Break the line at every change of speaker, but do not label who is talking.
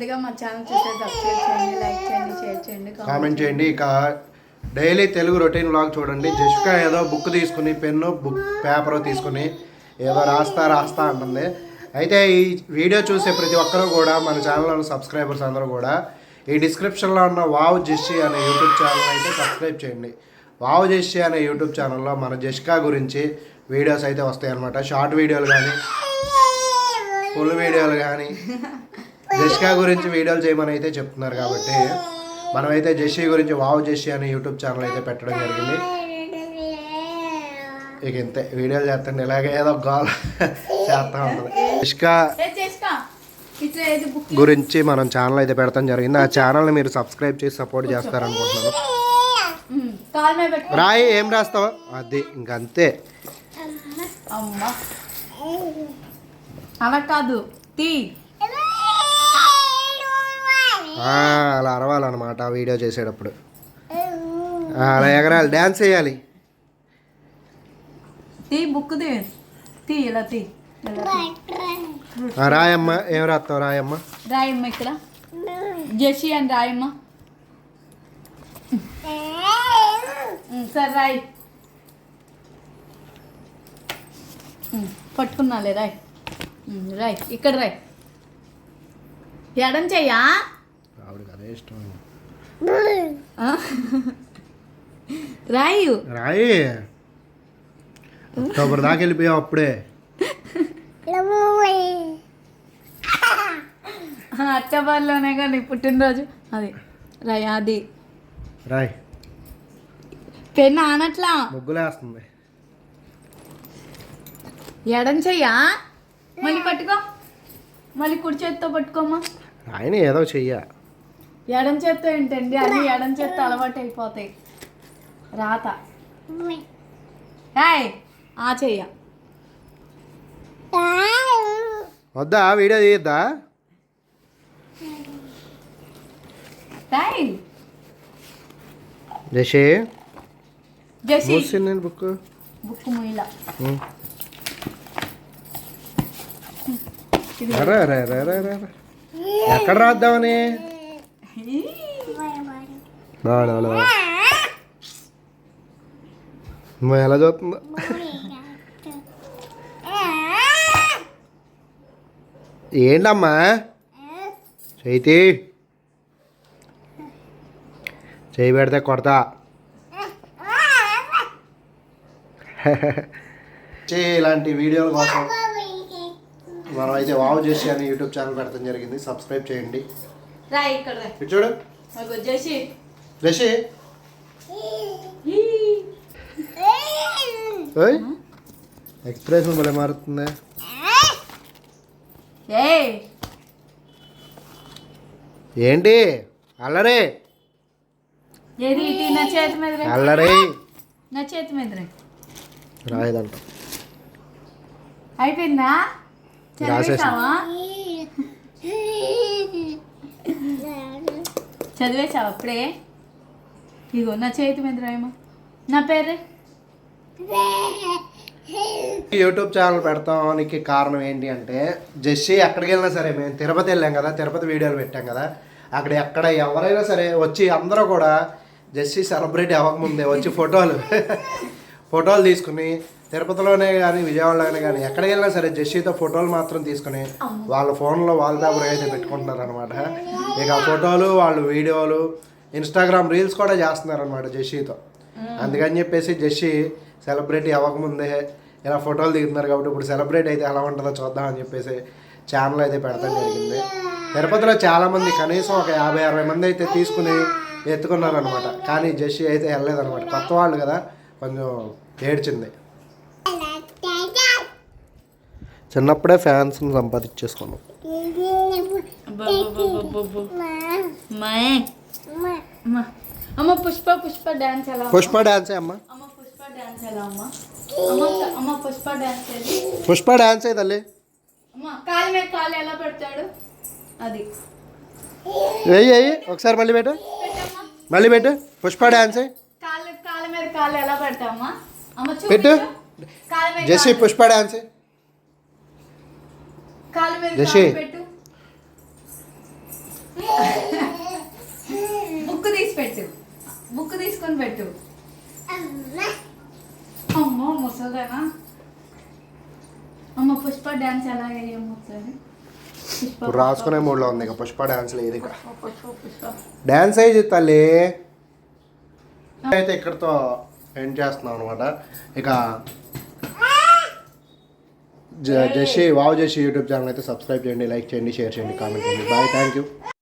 ముందుగా మా ఛానల్ చూస్తే సబ్స్క్రైబ్ చేయండి, లైక్ చేయండి, షేర్ చేయండి,
కామెంట్ చేయండి. ఇక డైలీ తెలుగు రొటీన్ వ్లాగ్ చూడండి. జస్టికా ఏదో బుక్ తీసుకుని పెన్ను పేపర్ తీసుకుని ఏదో రాస్తా అంటుంది. అయితే ఈ వీడియో చూసే ప్రతి ఒక్కరూ కూడా మన ఛానల్లో సబ్స్క్రైబర్స్ అందరూ కూడా ఈ డిస్క్రిప్షన్లో ఉన్న వావ్ జెస్సీ అనే యూట్యూబ్ ఛానల్ అయితే సబ్స్క్రైబ్ చేయండి. వావ్ జెస్సీ అనే యూట్యూబ్ ఛానల్లో మన జస్టికా గురించి వీడియోస్ అయితే వస్తాయి అన్నమాట. షార్ట్ వీడియోలు కానీ ఫుల్ వీడియోలు కానీ జస్టికా గురించి వీడియోలు చేయమని అయితే చెప్తున్నారు. కాబట్టి మనమైతే జెస్సీ గురించి వావ్ జెస్సీ అనే యూట్యూబ్ ఛానల్ అయితే పెట్టడం జరిగింది. ఇక ఇంతే వీడియోలు చేస్తుండే ఇలాగే ఏదో గాల్ చేస్తూ ఉంటుంది. జస్టికా గురించి మనం ఛానల్ అయితే పెడతాం జరిగింది. ఆ ఛానల్ని మీరు సబ్స్క్రైబ్ చేసి సపోర్ట్ చేస్తారనుకుంటున్నాను. రాయి ఏం రాస్తావా అది ఇంకంతే.
అలా కాదు
అలా అరవాలన్నమాట వీడియో చేసేటప్పుడు. అలా ఎగరాలి, డ్యాన్స్ చేయాలి.
బుక్ ఇలా
రాయమ్మ ఏం రాస్తావు? రాయమ్మ
ఇక్కడ జెస్సీ అని రాయమ్మ. సరే రాయ్, పట్టుకున్నాలే రాయ్. రాయ్ ఇక్కడ రాయ్. ఎడం చెయ్యా
ఇష్టం
రాయు
రాయి. అక్టోబర్ దాకా వెళ్ళిపోయావు అప్పుడే.
అక్టోబర్లోనే కానీ పుట్టినరోజు. అది రాయ్, అది
రాయ్.
పెన్ ఆనట్లా
ముగ్గులేస్తుంది.
ఎడం చెయ్యా, మళ్ళీ పట్టుకో, మళ్ళీ కుడి చేతితో పట్టుకోమ్మా.
ఆయన ఏదో చెయ్య.
ఎడం చేత్తో ఏంటండి, అది ఎడం చేత్తో అలవాటు అయిపోతాయి. రాత ఆ చెయ్య.
వద్దా వీడియో తీయద్దా? జెస్సీ నేను బుక్
ముయిలా
ఎక్కడ రాద్దామని ఎలా చూస్తుందో. ఏంటమ్మా చైతి చేయి పెడితే కొడతా. ఇలాంటి వీడియోల కోసం మనం అయితే వావ్ జెస్సీ అని యూట్యూబ్ ఛానల్ పెడతాం జరిగింది. సబ్స్క్రైబ్ చేయండి. చూడు జెస్సీ ఎక్స్ప్రెషన్ భలే మారుతుంది. ఏంటి అల్లరే అల్లరే
నా చేతి మీద
రాయదంట.
అయిపోయిందా? చదివేసావా అప్పుడే? ఇగో నా చేతి మీద రాయమ్మా. నా పేరే.
యూట్యూబ్ ఛానల్ పెడతానికి కారణం ఏంటి అంటే జెస్సీ ఎక్కడికి వెళ్ళినా సరే, మేము తిరుపతి వెళ్ళాం కదా, తిరుపతి వీడియోలు పెట్టాం కదా, అక్కడ ఎక్కడ ఎవరైనా సరే వచ్చి అందరూ కూడా జెస్సీ సెలబ్రిటీ అవ్వకముందే వచ్చి ఫోటోలు తీసుకుని తిరుపతిలోనే కానీ విజయవాడలోనే కానీ ఎక్కడికి వెళ్ళినా సరే జెస్సీతో ఫోటోలు మాత్రం తీసుకుని వాళ్ళ ఫోన్లో వాల్ పేపర్ అయితే పెట్టుకుంటున్నారు అనమాట. ఇక ఫోటోలు వాళ్ళు వీడియోలు ఇన్స్టాగ్రామ్ రీల్స్ కూడా చేస్తున్నారు అనమాట జెస్సీతో. అందుకని చెప్పేసి జెస్సీ సెలబ్రిటీ అవ్వకముందే ఇలా ఫోటోలు దిగుతున్నారు. కాబట్టి ఇప్పుడు సెలబ్రిటీ అయితే ఎలా ఉంటుందో చూద్దామని చెప్పేసి ఛానల్ అయితే పెడతాం జరిగింది. తిరుపతిలో చాలామంది కనీసం ఒక 50-60 మంది అయితే తీసుకుని ఎత్తుకున్నారనమాట. కానీ జెస్సీ అయితే వెళ్ళలేదనమాట. కొత్త వాళ్ళు కదా, కొంచెం ఏడ్చింది. చిన్నప్పుడే ఫ్యాన్స్ని సంపాదించేసుకున్నాం.
పుష్ప డాన్స్ ఎలా?
పుష్ప డాన్సే అమ్మ.
పుష్ప డాన్స్ ఎలా అమ్మా? పుష్ప డాన్స్
పుష్ప డాన్స్ తల్లి.
కాలు మీద కాలు ఎలా పెడతాడు? అది
ఒకసారి మళ్ళీ పెట్టు. పుష్ప డాన్స్
కాలు మీద కాలు ఎలా పెడతామా?
పెట్టు. Jessie Pushpa dance.
కాలు మీద
జెస్సీ
పెట్టు. తీసుకొని పెట్టు. అమ్మో ముసలిదేనా. అమ్మ పుష్ప డ్యాన్స్ ఎలా వేయము ఒకసారి.
ఇప్పుడు రాసుకునే మూడ్లో ఉంది ఇక పుష్ప డ్యాన్స్ లేదు ఇక.
పుష్ప
డ్యాన్స్ అయ్యి తల్లి. అయితే ఇక్కడితో ఎండ్ చేస్తున్నాం అనమాట. ఇక జెస్సీ యూట్యూబ్ ఛానల్ అయితే సబ్స్క్రైబ్ చేయండి, లైక్ చేయండి, షేర్ చేయండి, కామెంట్ చేయండి. Bye, thank you.